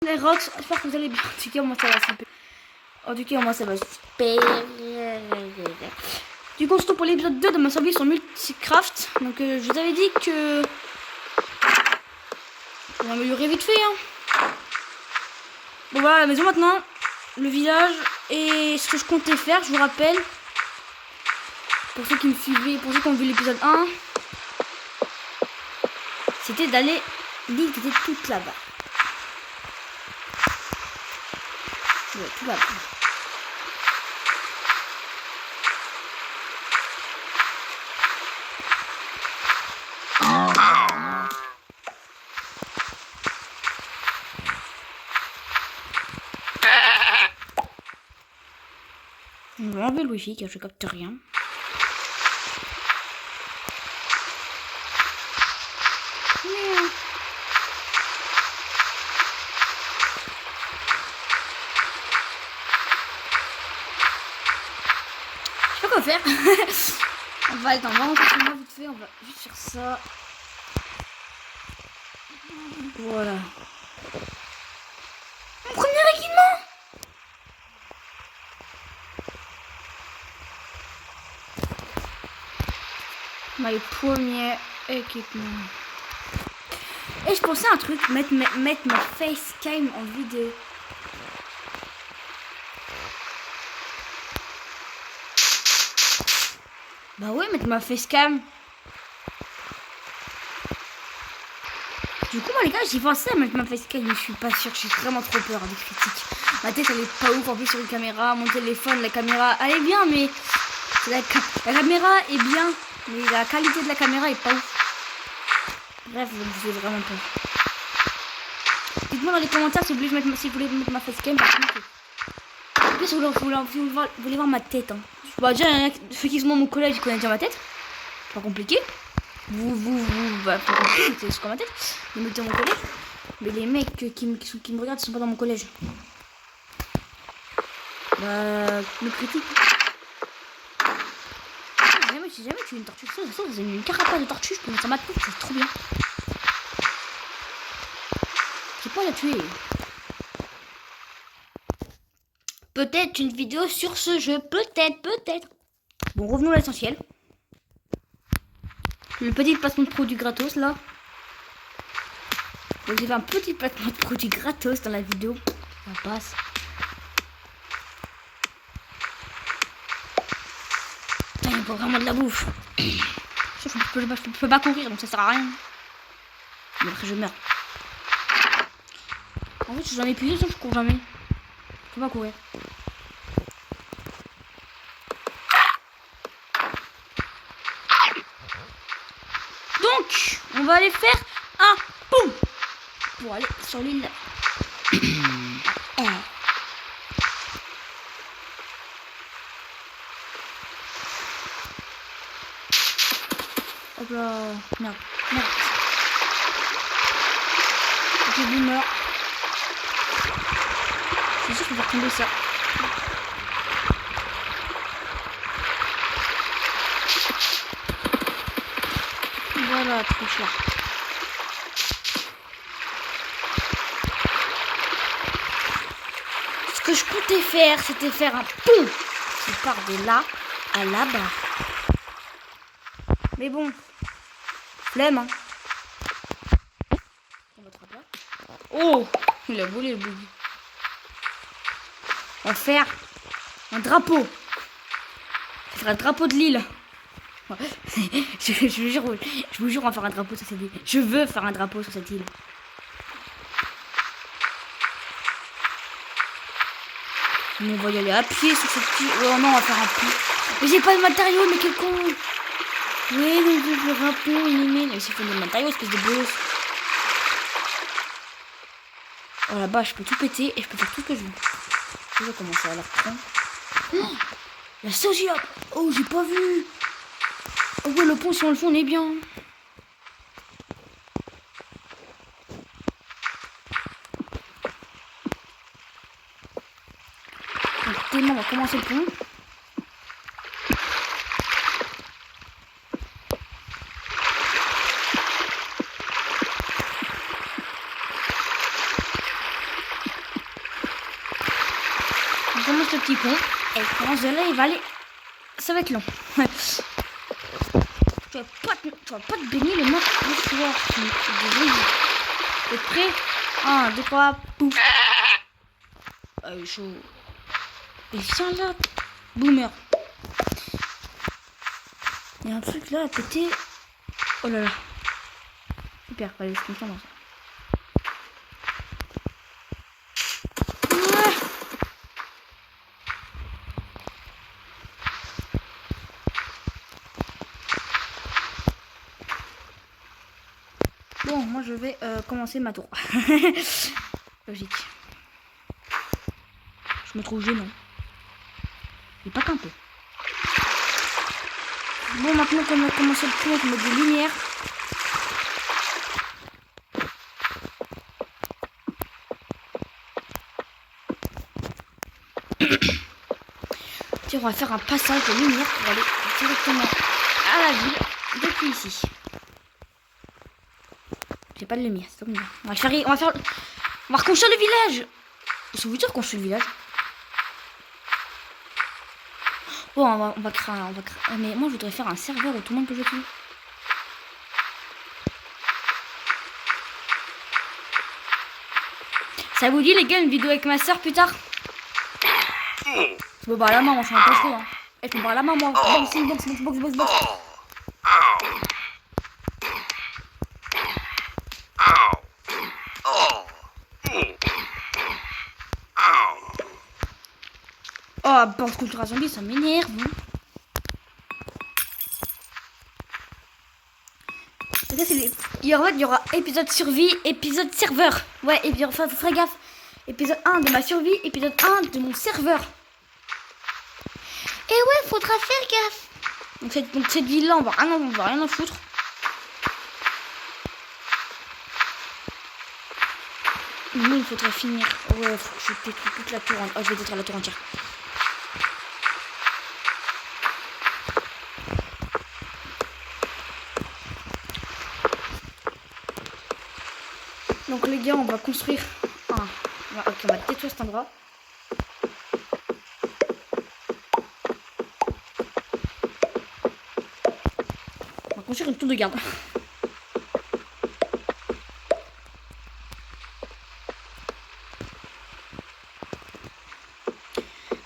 Les Rox, j'espère que vous allez bien. En tout cas, moi ça va super. En tout cas, moi ça va super. Du coup, on se retrouve pour l'épisode 2 de ma survie sur Multicraft. Donc, je vous avais dit que. On va améliorer vite fait. Hein. Bon, voilà la maison maintenant. Le village. Et ce que je comptais faire, je vous rappelle. Pour ceux qui me suivaient, pour ceux qui ont vu l'épisode 1. C'était d'aller. L'île qui était toute là-bas. Ouais, tout là-bas. On va enlever le wifi car je capte rien. Je sais pas quoi faire. On va aller dans l'enregistrement vite fait, on va juste faire ça. Voilà. Mon premier équipement. My premier équipement. Et je pensais à un truc, mettre ma facecam en vidéo. Bah ouais, mettre ma facecam. Du coup, moi les gars, j'ai pensé à mettre ma facecam, mais je suis pas sûre, j'ai vraiment trop peur des critiques. Ma tête elle est pas ouf en plus sur une caméra, mon téléphone, la caméra elle est bien, mais la caméra est bien, mais la qualité de la caméra est pas ouf. Bref, je me fais vraiment peur. Dites-moi dans les commentaires si vous voulez mettre ma facecam, par contre. En plus, vous voulez voir ma tête. Hein. Bah, déjà, ceux qui sont dans mon collège, ils connaissent déjà ma tête. C'est pas compliqué. Bah, pas compliqué, c'est sur ma tête. Ils me mettent dans mon collège. Mais les mecs qui me regardent, ils sont pas dans mon collège. Bah, me critique. Si jamais tu es une tortue, ça, vous avez une carapace de tortue, je peux mettre ça ma tête, c'est trop bien. J'ai pas la tuer. Peut-être une vidéo sur ce jeu, peut-être. Bon, revenons à l'essentiel. Le petit placement de produit gratos là. Donc j'ai fait un petit placement de produit gratos dans la vidéo. Ça passe. Putain, il faut vraiment de la bouffe. Je peux pas courir donc ça sert à rien. Mais après je meurs. En fait, je suis jamais épuisé, sauf que je cours jamais. Je peux pas courir. Donc, on va aller faire un boum pour aller sur l'île. Hop là, merde. Ok, boomer. Je suis sûr qu'on va tomber ça. Voilà, trop cher. Ce que je comptais faire, c'était faire un pont qui part de là à là-bas. Mais bon, flemme, hein. On va attraper là. Oh, il a volé le boogie. On va faire un drapeau. Ça sera le drapeau de l'île. Je vous jure, on va faire un drapeau sur cette île. Je veux faire un drapeau sur cette île. Mais on va y aller à pied sur cette île. Oh non, on va faire un pont. Mais j'ai pas de matériaux, mais quel con. Oui, donc je veux faire un pont, mais s'il faut des matériaux, espèce de bolos. Oh là-bas, je peux tout péter et je peux faire tout ce que je veux. Je vais commencer à la prendre. Oh, la sauce là. Oh, j'ai pas vu. Oh ouais, le pont, si on le fait, on est bien. Donc, tellement, on va commencer le pont. commence le petit pont. Et commence de là, il va aller. Ça va être long. Tu vas pas te baigner les mains le soir. T'es prêt? 1, 2, 3, pouf. Chaud. Et tiens là, boomer. Il y a un truc là à péter. Oh là là. Super, allez, je suis content dans ça. Ouais. Bon, moi je vais commencer ma tour. Logique. Je me trouve gênant. Mais pas qu'un peu. Bon, maintenant qu'on a commencé le tour, je mets des lumières. Tiens, on va faire un passage de lumière pour aller directement à la ville depuis ici. J'ai pas de lumière, c'est trop bien. On va reconstruire le village. C'est vous dire construire le village. Bon, on va créer. Mais moi, je voudrais faire un serveur où tout le monde peut jouer dessus. Ça vous dit, les gars, une vidéo avec ma soeur plus tard? Je peux boire la main, moi, je suis un peu chaud. Hein. Et je peux boire la main, moi. Box. Oh, pense Cultura Zombie, ça m'énerve. Il y aura épisode survie, épisode serveur. Ouais, et puis enfin, faut faire gaffe. Épisode 1 de ma survie, épisode 1 de mon serveur. Et ouais, faudra faire gaffe. Donc cette ville-là, on va rien en foutre. Nous, il faudrait finir. Ouais, faut que je détruise toute la tour. Oh, je vais détruire la tour entière. Donc les gars, on va construire ok, on va détruire cet endroit. On va construire une tour de garde.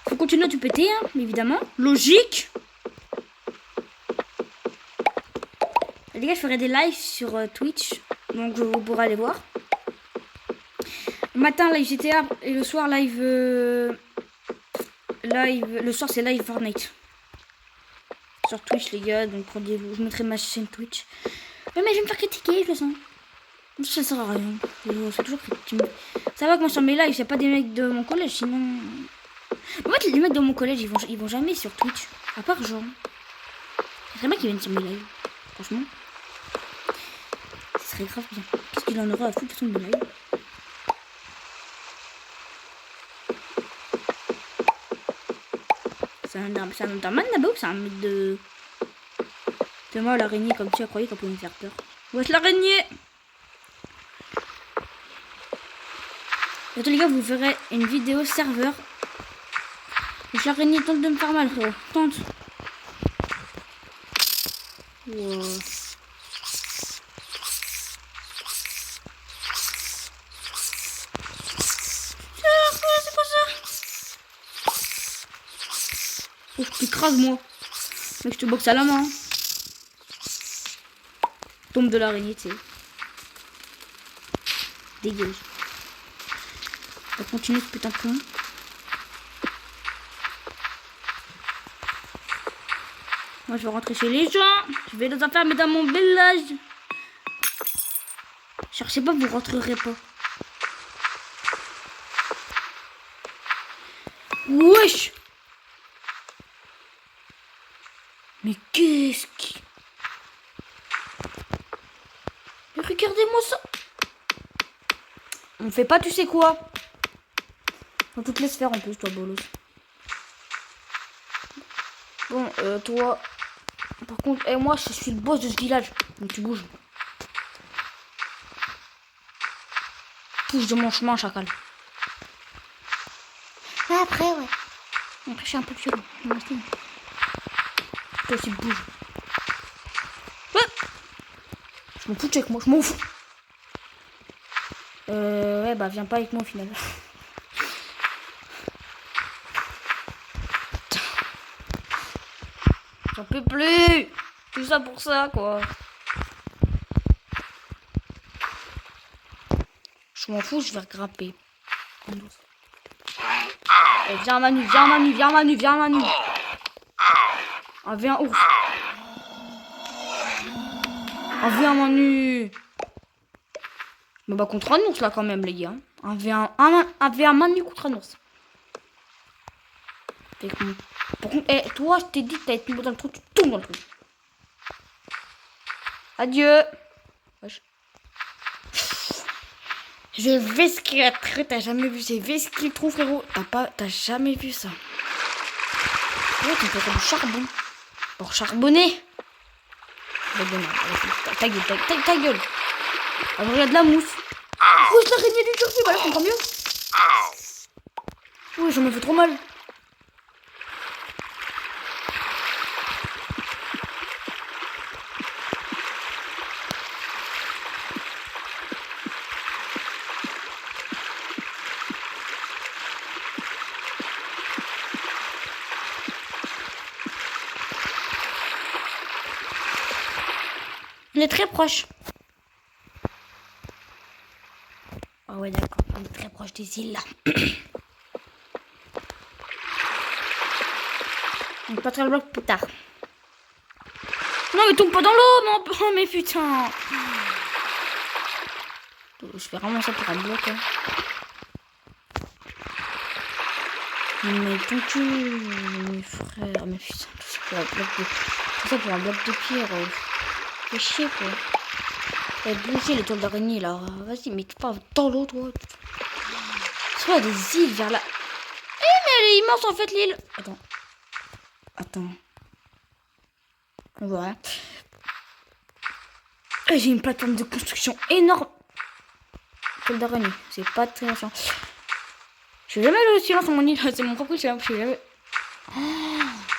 Faut continuer à tout péter, hein, évidemment. Logique. Les gars, je ferai des lives sur Twitch. Donc vous pourrez aller voir. Le matin live GTA et le soir live le soir c'est live Fortnite sur Twitch les gars, donc rendez-vous, je mettrai ma chaîne Twitch. Mais je vais me faire critiquer de toute façon. Ça sert à rien. C'est toujours critiqué. Ça va que moi sur mes lives, il n'y a pas des mecs de mon collège, sinon. En fait les mecs de mon collège ils vont jamais sur Twitch. À part Jean. C'est très bien qu'ils viennent sur mes lives. Franchement. Ce serait grave bien. Qu'est-ce qu'il en aura à foutre de son live? C'est un Enderman là-bas ou c'est un mec de... C'est moi l'araignée comme tu as croyé qu'on pouvait me faire peur. Wesh l'araignée. Et tous les gars, vous verrez une vidéo serveur. Wesh l'araignée tente de me faire mal frérot. Tente. Wow. Oh, tu crases moi. Mec, je te boxe à la main. Tombe de l'araignée, tu sais. Dégage. On va continuer ce putain de pont. Moi, je vais rentrer chez les gens. Je vais les enfermer dans mon village. Cherchez pas, vous rentrerez pas. Wesh. Mais qu'est-ce qui... Regardez-moi ça. On fait pas tu sais quoi. On te laisse faire en plus toi bolos. Bon toi. Par contre moi je suis le boss de ce village. Donc tu bouges. Bouge de mon chemin chacal. Après ouais. Après, je suis un peu violent. Toi aussi, bouge. Ouais. Je m'en fous, check moi, je m'en fous. Ouais, bah, viens pas avec moi au final. J'en peux plus. Tout ça pour ça, quoi. Je m'en fous, je vais grimper. Viens Manu, viens Manu, viens Manu, viens Manu. Ah, viens ours. Ah, viens Manu. Je me bats contre un ours là quand même les gars. Un V1 Manu contre un ours. Par contre, toi je t'ai dit que t'allais tomber dans le trou, tu tombes dans le trou. Adieu. Wesh. Je vais ce qu'il y a très, t'as jamais vu ces vis qu'il trouve frérot. T'as jamais vu ça. Ouais, tu fais comme charbon. Pour charbonner. Ta gueule, ta gueule. Alors, regarde la mousse. Oh, je l'araignée du turfu, bah là, je comprends mieux. Oui, je me fais trop mal. On est très proche. Ah ouais, d'accord. On est très proche des îles, là. On pas très le bloc plus tard. Non, mais tombe pas dans l'eau, non. Oh, mais putain. Je fais vraiment ça pour un bloc, hein. Mais ton cul, mes frères, mais putain, tout ça pour un bloc de... Tout ça pour un bloc de pierre. Fais chier, quoi. Bouger les toiles d'araignée, là. Vas-y, mais tu pars dans l'eau, toi. Soit des îles vers là. Eh, mais elle est immense, en fait, l'île. Attends. Voilà. J'ai une plateforme de construction énorme. Toile d'araignée. C'est pas très méchant. Je vais jamais aller aussi loin sur mon île. C'est mon propre île. Je vais jamais...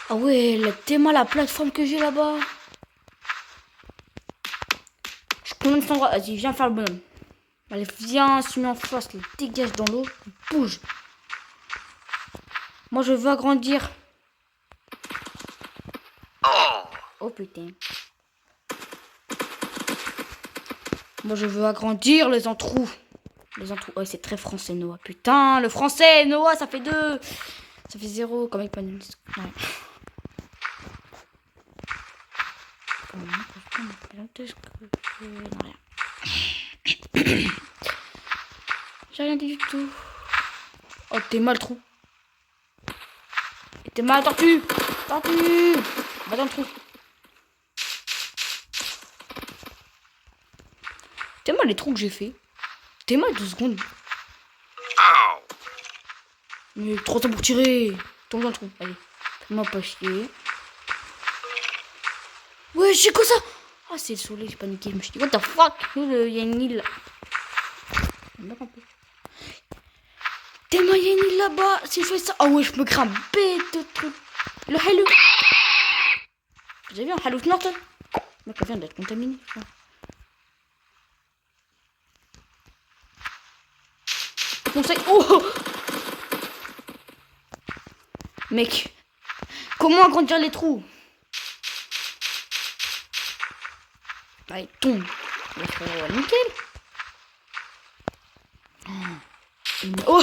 Ah ouais, tellement la plateforme que j'ai là-bas. Je connais cet endroit. Vas-y, viens faire le bonhomme. Allez, viens, suis en face. Dégage dans l'eau. Bouge. Moi, je veux agrandir. Oh putain. Moi, je veux agrandir les entrous. Les entrous. Oh, c'est très français, Noah. Putain, le français, Noah, ça fait 2. Ça fait 0. Comment il peut nous... Ouais. Non, rien. J'ai rien dit du tout. Oh, t'es mal, trou. T'es mal, tortue. Tortue. Va dans le trou. T'es mal les trous que j'ai fait. T'es mal 2 secondes. Mais trop tard pour tirer. Tombe dans le trou. Allez. Fais-moi pas chier. Ouais, j'ai quoi ça? Ah, c'est le soleil, j'ai paniqué. Je me suis dit, what the fuck? Il y a une île. T'es mal, il y a une île là-bas. Si je fais ça. Oh ouais, je me grimpe de trucs. Le hello. Vous avez vu un hello Norton? Le mec vient d'être contaminé. Conseil. Oh! Mec, comment agrandir les trous? Allez, tombe. Nickel. Oh!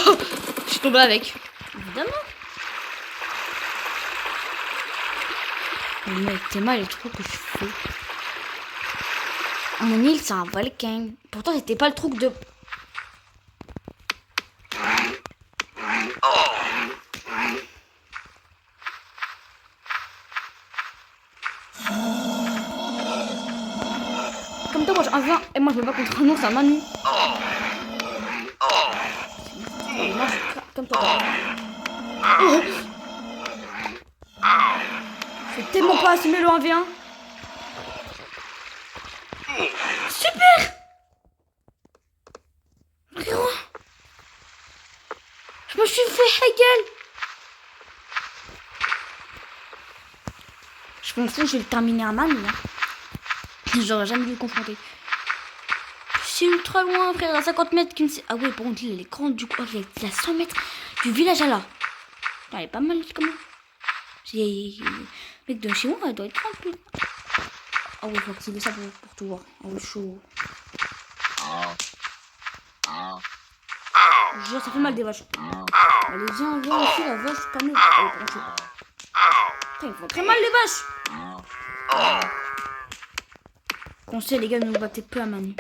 Je suis tombée avec. Évidemment. Mais mec, t'es mal les trous que je fais. Mon île, c'est un volcan. Pourtant, c'était pas le truc de... Comme toi, moi j'ai un 20 et moi je me bats contre un ours, un Manu. Et moi je comme toi. Oh. C'est tellement pas assumer le 1v1. Super. Frérot. Je me suis fait Hegel. Je pense que je vais le terminer à ma main. J'aurais jamais dû le confronter. C'est ultra loin, frère, à 50 mètres. Ah ouais, par contre, il est grand du coup. Il est à 100 mètres du village à là. Putain, il est pas mal quand même. Mec, de chez moi, elle doit être 30 plus. Ah ouais, faut activer ça pour tout voir. Ah ouais, chaud. Je jure, ça fait mal des vaches. Allez, viens, viens aussi, la vache, pas mieux. Allez, prends ça. Putain, ils font très mal les vaches. Conseil, les gars, ne vous battez peu à Manu.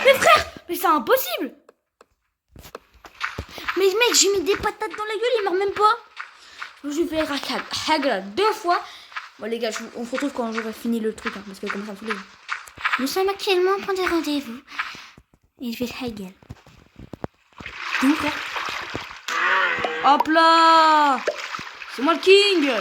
Mais frère, mais c'est impossible. Mais mec, j'ai mis des patates dans la gueule, il meurt même pas. Je vais faire Hagel 2 fois. Bon les gars, on se retrouve quand j'aurai fini le truc, hein, parce que comme ça me saoule. Nous sommes actuellement au point de rendez-vous. Et je vais Hagel. T'es où, frère? Hop là! C'est moi le king!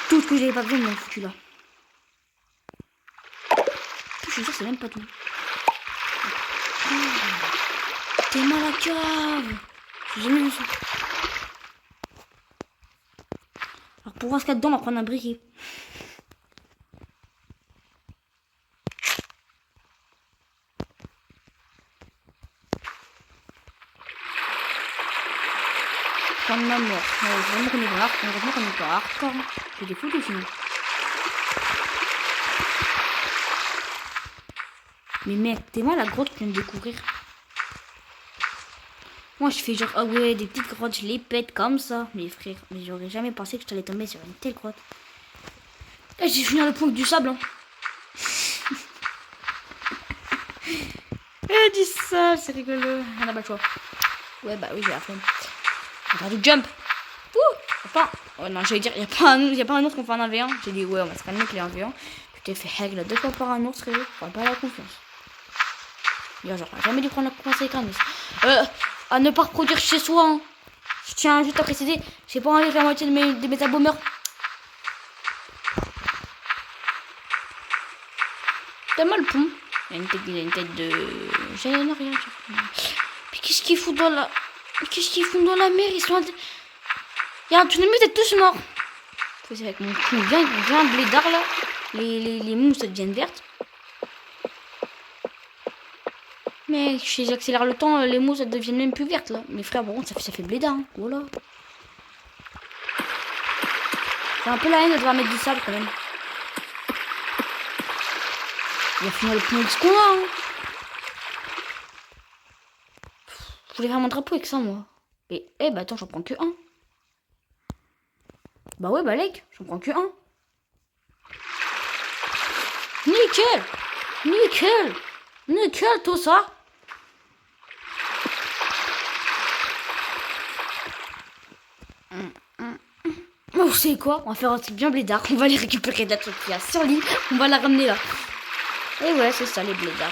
Tout ce que j'avais pas besoin, ils m'ont foutu là. Je suis sûr, c'est même pas tout. T'es mal à la cave! J'ai jamais vu ça. Alors pour voir ce qu'il y a dedans, on va prendre un briquet. Prendre ma mort. Vraiment qu'on est pas hardcore. Heureusement qu'on est pas hardcore. J'ai des foutus sinon. Mais mec, t'es moi la grotte que je viens de découvrir. Moi je fais genre, ah ouais, des petites grottes, je les pète comme ça. Mais frère, mais j'aurais jamais pensé que je t'allais tomber sur une telle grotte. Là j'ai fini le point du sable. Hein. Elle dit ça, c'est rigolo. On a pas le choix. Ouais, bah oui, j'ai la flemme. On va faire du jump. Ouh, enfin. Oh non, j'allais dire, y a pas un ours qu'on fait un 1v1. J'ai dit, ouais, on va se calmer que les 1v1. Tu t'es fait règle 2 fois par un ours, frérot. Faut pas la confiance. Genre, j'aurais jamais dû prendre la confiance avec un ours. À ne pas reproduire chez soi. Hein. Je tiens juste à préciser, j'ai pas envie de faire la moitié de mes abos meurent. T'as mal le pont. Il a une tête de. J'ai rien. Mais qu'est-ce qu'ils foutent dans la. Qu'est-ce qu'ils font dans la mer? Ils sont. Il y a un tsunami, vous êtes tous morts. C'est avec mon coup. Viens un blédard là. Les mousses elles deviennent vertes. Mais si j'accélère le temps, les mousses elles deviennent même plus vertes là. Mais frère, bon, ça fait blédard. Hein. Voilà. J'ai un peu la haine de devoir mettre du sable quand même. Il va finir le pneu de ce qu'on a. Hein. Je voulais faire mon drapeau avec ça moi. Et bah attends, j'en prends que un. Bah ouais, bah like, j'en prends que un. Nickel, tout ça. Vous savez quoi? On va faire un truc bien blédard. On va aller récupérer de la truc qu'il y a sur l'île. On va la ramener là. Et ouais, c'est ça les blédards.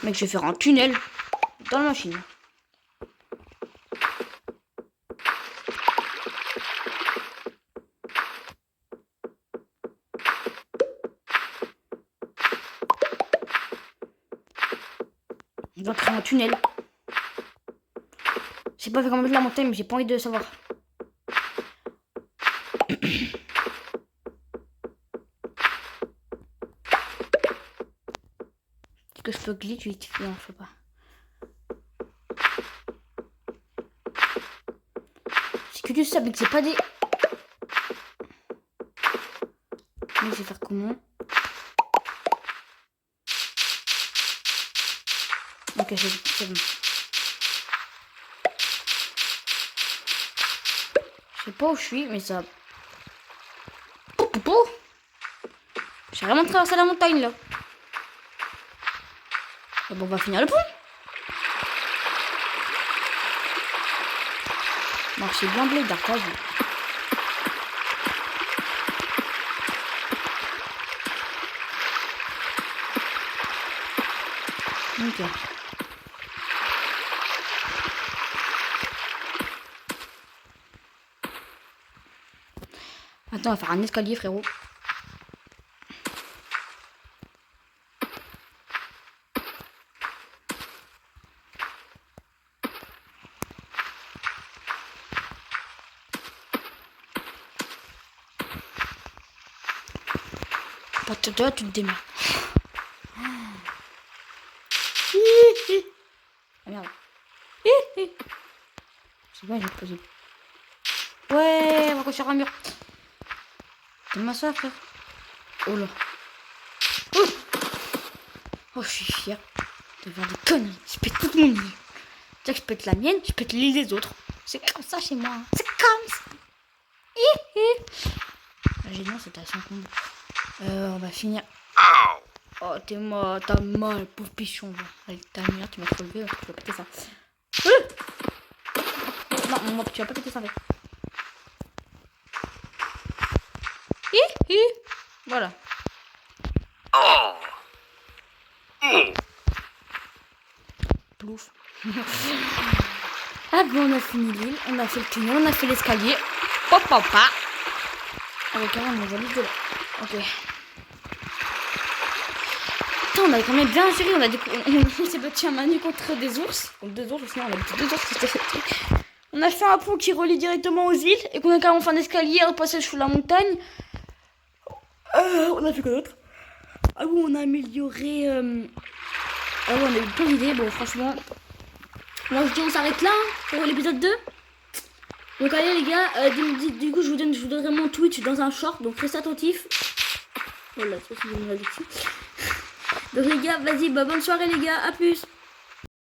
Mec, je vais faire un tunnel dans la machine. On va créer un tunnel. Je sais pas comment mettre la montagne, mais j'ai pas envie de savoir. Est-ce que je peux glitch vite? Non, je peux pas. C'est que du sable, mais c'est pas des... Mais je vais faire comment? Ok, c'est bon. Je sais pas où je suis, mais ça... J'ai vraiment traversé la montagne, là. Et bon, on va finir le pont. Marcher bien blé d'arcade. Ok. Maintenant, on va faire un escalier, frérot. Toi, tu te démerdes. Ah merde. C'est bon, j'ai posé. Ouais, on va construire un mur. Donne-moi ça, frère. Oh là. Oh, je suis fière de faire des conneries. Je pète toute mon île. C'est-à-dire que je pète la mienne, je pète l'île des autres. C'est comme ça chez moi. C'est comme ça. Génial, c'était à 5 secondes. On va finir. Oh, t'as mal, pauvre pichon. Avec ta mère, tu m'as trop levé, tu vas péter ça. Non, tu vas pas péter ça, en fait. Voilà. Plouf. Ah bon, on a fini l'île, on a fait le tunnel, on a fait l'escalier. Papa. Avec un on va de là. Ok. Putain, on a quand même bien géré, on s'est battu un manu contre des ours. Donc 2 ours, sinon on a battu 2 ours, c'était fait le truc. On a fait un pont qui relie directement aux îles et qu'on a carrément fait un escalier, un passage sous la montagne. On a fait quoi d'autre? Ah oui, on a amélioré... Ah oui, on a eu plein d'idées. Bon, franchement, moi je dis on s'arrête là pour l'épisode 2. Donc allez les gars, du coup je vous donnerai mon Twitch dans un short, donc restez attentifs. Voilà, ça c'est mon addiction. Donc les gars, vas-y, bonne soirée les gars, à plus.